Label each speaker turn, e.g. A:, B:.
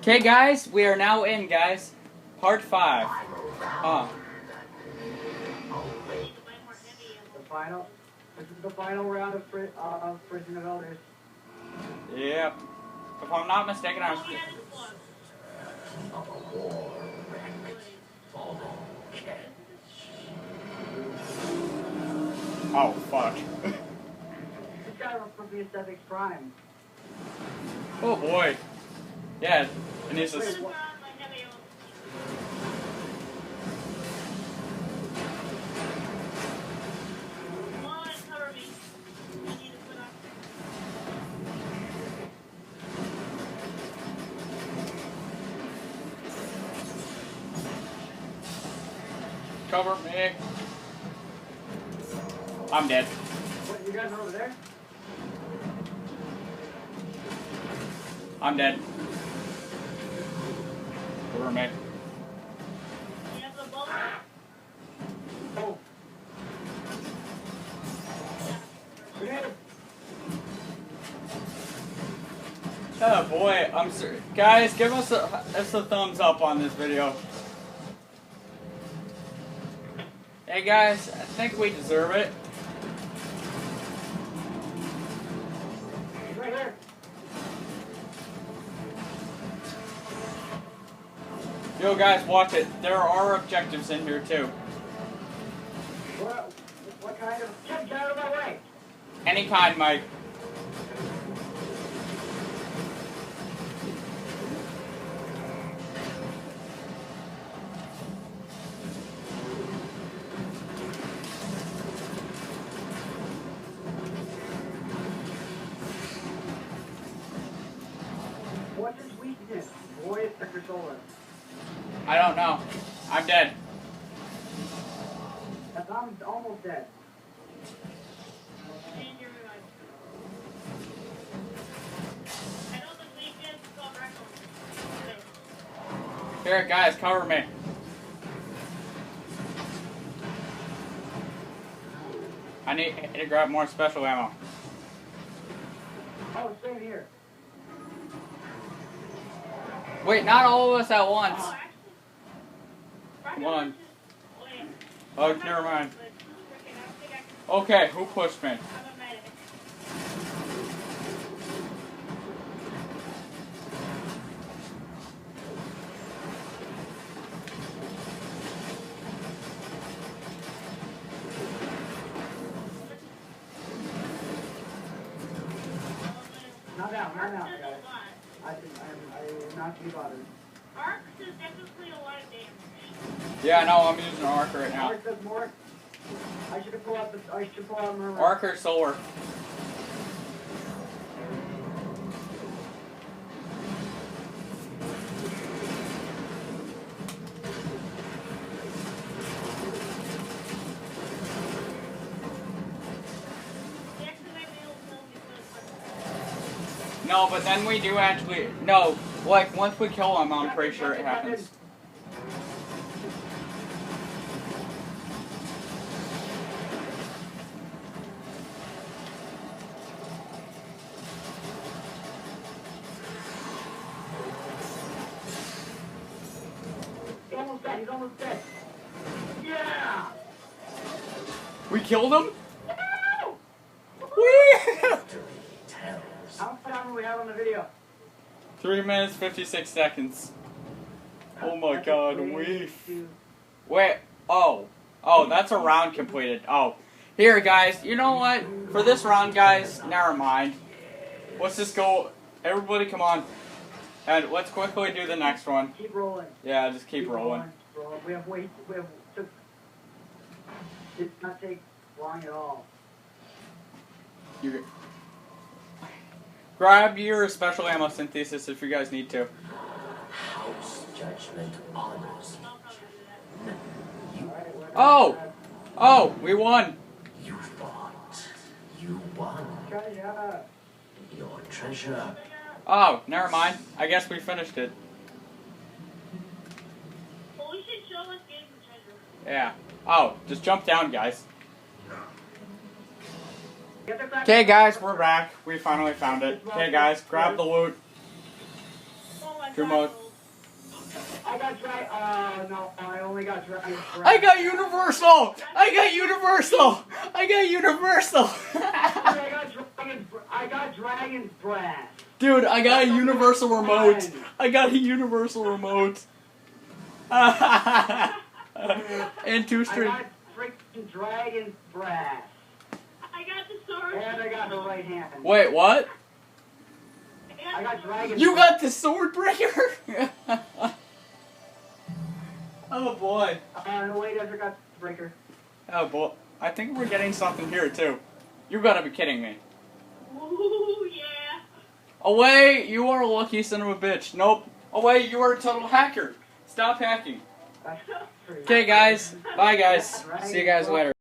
A: Okay, guys, we are now in, guys. Part 5.
B: This is the final round of Prison of Elders.
A: Yep. If I'm not mistaken, I was... Oh, fuck.
B: This guy was supposed to be a Cephix Prime.
A: Oh, boy. Yeah, and he's a... Cover me. I'm dead.
B: What, you guys are over there?
A: I'm dead. Cover me.
B: Oh.
A: Oh boy, I'm sorry. Guys, give us a thumbs up on this video. Hey guys, I think we deserve it.
B: Right here.
A: Yo guys, watch it. There are objectives in here too.
B: What kind of... Get out of my way!
A: Any kind, Mike.
B: What's his weakness? Boy, Spectre Solar.
A: I don't know. I'm dead.
B: I'm almost dead.
A: Here, guys, cover me. I need to grab more special ammo.
B: Oh, same here.
A: Wait, not all of us at once. One. Oh, never mind. Okay, who pushed me?
B: Not out, guys. I'm not too bothered.
C: Arc does definitely a lot of damage.
A: Yeah, no, I'm using Arc right now.
B: Arc does more. I should pull out Murmur.
A: Arc or Solar? No, but then we do actually... No, like, once we kill him, I'm pretty sure it happens.
B: He's almost dead. Yeah!
A: We killed him?
B: No!
A: Whee!
B: How much time do we have on the video?
A: 3 minutes, 56 seconds. Oh my god, Wait, oh, that's a round completed. Oh, here guys, you know what? For this round, guys, never mind. Let's just go, everybody come on. And let's quickly do the next one.
B: Keep rolling.
A: Yeah, just keep rolling.
B: We have it not take long at all.
A: Grab your special ammo synthesis if you guys need to.
D: House judgment honors.
A: Oh, we won.
D: You fought. You won.
B: Yeah.
D: Your treasure.
A: Oh, never mind. I guess we finished it.
C: Well, we should show us getting the treasure.
A: Yeah. Oh, just jump down, guys. Okay, guys, we're back. We finally found it. Okay, guys, grab the loot.
C: Oh my
A: Promote.
B: I got no, I only got dragon.
A: I got Universal! I got Universal! I got Universal!
B: I got Dragon's Breath.
A: Dude, I got a Universal remote. I got a Universal remote. And 2 string.
B: I got freaking Dragon's Breath.
C: I got the sword.
B: And I got her right hand.
A: Wait, what?
C: And
B: I got Dragon's
A: You got the sword breaker? Oh boy.
B: No, wait, I forgot the breaker.
A: Oh boy. I think we're getting something here too. You gotta be kidding me.
C: Ooh, yeah.
A: Away, you are a lucky son of a bitch. Nope. Away, you are a total hacker. Stop hacking.
B: That's pretty
A: Okay, guys. Bye, guys. See you guys later.